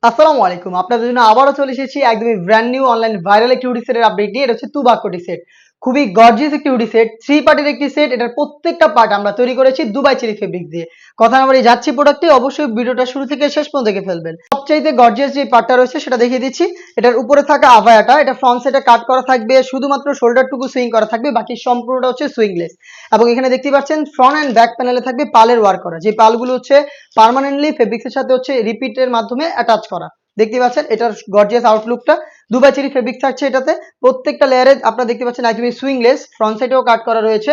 আসসালামু আলাইকুম। আপনাদের জন্য আবারও চলে এসেছি একদমই ব্র্যান্ড নিউ অনলাইন ভাইরাল একটি হুডি সেটের আপডেট নিয়ে। এটা হচ্ছে তুবা কোটি সেট। খুবই গর্জিয়াস একটি হুডি সেট, 3 পার্টের একটি সেট। এটার প্রত্যেকটা পার্ট আমরা তৈরি করেছি দুবাই চেরি ফেব্রিক দিয়ে। কথা না বাড়িয়ে যাচ্ছি প্রোডাক্টে, অবশ্যই ভিডিওটা শুরু থেকে শেষ পর্যন্ত দেখে ফেলবেন। সবচাইতে গর্জিয়াস যে পার্টটা রয়েছে সেটা দেখিয়ে দিচ্ছি। এটার উপরে থাকা আভায়াটা, এটা ফ্রন্ট সাইডে কাট করা থাকবে, শুধুমাত্র শোল্ডারটুকু সুইং করা থাকবে, বাকি সম্পূর্ণটা হচ্ছে সুইংলেস। এবং এখানে দেখতে পাচ্ছেন ফ্রন্ট অ্যান্ড ব্যাক প্যানেলে থাকবে পালের ওয়ার্ক করা, যে পালগুলো হচ্ছে পার্মানেন্টলি ফেব্রিক্সের সাথে হচ্ছে রিপিটের মাধ্যমে অ্যাটাচ করা। দেখতে পাচ্ছেন এটার গর্জিয়াস আউটলুকটা। দুবাই চেরি ফেব্রিক থাকছে এটাতে। প্রত্যেকটা লেয়ারে আপনারা দেখতে পাচ্ছেন একদমই সুইংলেস, ফ্রন্ট সাইডেও কাট করা রয়েছে।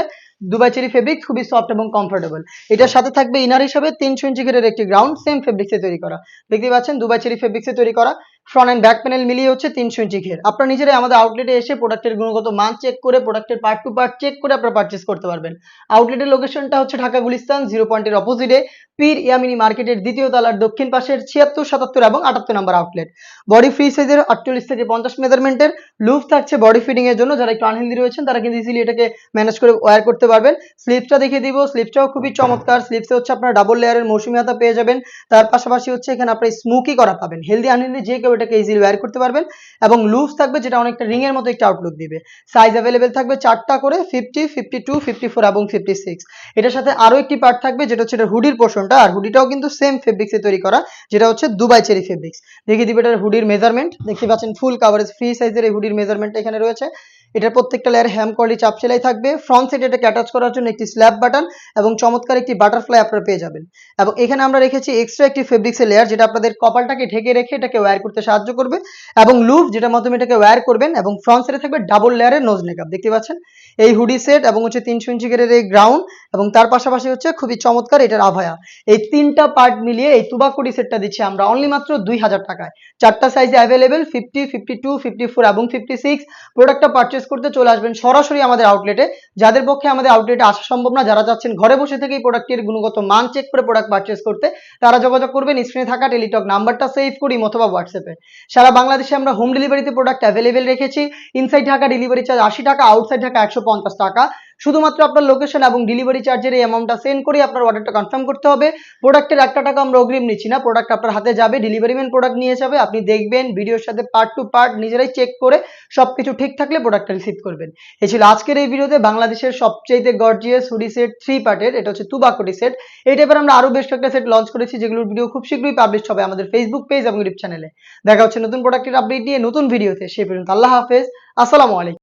দুবাই চেরি ফেব্রিক খুবই সফট এবং কমফোর্টেবল। এটার সাথে থাকবে ইনার হিসাবে 300 ইঞ্চি ঘেরের একটি গ্রাউন্ড, সেম ফেব্রিক্সে তৈরি করা। দেখতে পাচ্ছেন দুবাই চেরি ফেব্রিক্সে তৈরি করা। ফ্রন্ট অ্যান্ড ব্যাক প্যানেল মিলিয়ে হচ্ছে 300 ইঞ্চি ঘের। আপনারা নিজেরাই আমাদের আউটলেটে এসে প্রোডাক্টের গুণগত মান চেক করে, প্রোডাক্টের পার্ট টু পার্ট চেক করে আপনারা পারচেস করতে পারবেন। আউটলেটের লোকেশনটা হচ্ছে ঢাকা গুলিস্তান 0 পয়েন্টের অপোজিটে, পীর ইয়ামিনী মার্কেটের দ্বিতীয় তলার দক্ষিণ পাশের 76, 77 এবং 78 নম্বর আউটলেট। বডি ফ্রি সাইজের 48 থেকে 50 মেজারমেন্টের লুপ থাকছে বডি ফিটিং এর জন্য। যারা একটু আনহেলদি রয়েছেন তারা কিন্তু ইজিলি এটাকে ম্যানেজ করে ওয়্যার করতে পারবেন। স্লিপসটা দেখিয়ে দিব। স্লিপসটাও খুবই চমৎকার। স্লিপসে হচ্ছে আপনারা ডাবল লেয়ারের মৌসুমী হাতা পেয়ে যাবেন। তার পাশাপাশি হচ্ছে এখানে আপনি স্মোকি করা পাবেন। হেলদি আনহেলদি যে কেউ এটাকে ইজিলি ওয়্যার করতে পারবেন। এবং লুপস থাকবে যেটা অনেকটা রিং এর মতো একটা আউটলুক দিবে। সাইজ অ্যাভেলেবেল থাকবে 4টা করে, 50, 52, 54 এবং 56। এটার সাথে আরো একটি পার্ট থাকবে যেটা হচ্ছে এটা হুডির পোর্শনটা। আর হুডিটাও কিন্তু সেম ফেব্রিক্সে তৈরি করা, যেটা হচ্ছে দুবাই চেরি ফেব্রিক্স। দেখিয়ে দিবে এটার হুডির মেজারমেন্ট। দেখতে পাচ্ছেন ফুল কাভারেজ ফ্রি সাইজের এই হুডির মেজারমেন্টটা এখানে রয়েছে। এটার প্রত্যেকটা লেয়ার হ্যাম কোয়ালিটি চাপ সেলাই থাকবে। ফ্রন্ট সাইডে এটাকে অ্যাটাচ করার জন্য একটি স্ল্যাব বাটন এবং চমৎকার একটি বাটারফ্লাই আপনারা পেয়ে যাবেন। এবং এখানে আমরা রেখেছি এক্সট্রা একটি ফেব্রিক্সের লেয়ার, যেটা আপনাদের কপালটাকে ঢেকে রেখে এটাকে ওয়্যার করতে সাহায্য করবে। এবং লুপ, যেটার মাধ্যমে এটাকে ওয়্যার করবেন। এবং ফ্রন্ট সাইডে থাকবে ডাবল লেয়ারের নোজ মেকআপ। দেখতে পাচ্ছেন এই হুডি সেট এবং হচ্ছে 300 ইঞ্চি গেরের এই গ্রাউন্ড, এবং তার পাশাপাশি হচ্ছে খুবই চমৎকার এটার আভায়া। এই তিনটা পার্ট মিলিয়ে এই তুবা কোটি সেটটা দিচ্ছি আমরা অনলি মাত্র 2000 টাকায়। 4টা সাইজে অ্যাভেলেবেল, 50, 52, 54 এবং 56। প্রোডাক্টটা পারচেস করতে চলে আসবেন সরাসরি আমাদের আউটলেটে। যাদের পক্ষে আমাদের আউটলেটে আসা সম্ভব না, যারা চাচ্ছেন ঘরে বসে থেকেই প্রোডাক্টের গুণগত মান চেক করে প্রোডাক্ট পারচেস করতে, তারা যোগাযোগ করবেন স্ক্রিনে থাকা টেলিটক নাম্বারটা সেভ করি অথবা হোয়াটসঅ্যাপে। সারা বাংলাদেশে আমরা হোম ডেলিভারিতে প্রোডাক্ট অ্যাভেলেবেল রেখেছি। ইনসাইড ঢাকা ডেলিভারি চার্জ 80 টাকা, আউটসাইড ঢাকা 150 টাকা। শুধুমাত্র আপনার লোকেশন এবং ডেলিভারি চার্জের এই অ্যামাউন্টটা সেন্ড করে আপনার অর্ডারটা কনফার্ম করতে হবে। প্রোডাক্টের একটা টাকা আমরা অগ্রিম নিচ্ছি না। প্রোডাক্ট আপনার হাতে যাবে, ডেলিভারি ম্যান প্রোডাক্ট নিয়ে যাবে, আপনি দেখবেন ভিডিওর সাথে পার্ট টু পার্ট নিজেরাই চেক করে সবকিছু ঠিক থাকলে প্রোডাক্টটা রিসিভ করবেন। এই ছিল আজকের এই ভিডিওতে বাংলাদেশের সবচেয়ে গর্জিয়াস হুডি সেট 3 পার্টের। এটা হচ্ছে তুবা কোটি সেট। এই টাইপের আমরা আরো বেশ কয়েকটা সেট লঞ্চ করেছি, যেগুলোর ভিডিও খুব শীঘ্রই পাবলিশ হবে আমাদের ফেসবুক পেজ এবং ইউটিউব চ্যানেলে। দেখা হচ্ছে নতুন প্রোডাক্টের আপডেট নিয়ে নতুন ভিডিওতে। সেই পর্যন্ত আল্লাহ হাফেজ, আসসালামু আলাইকুম।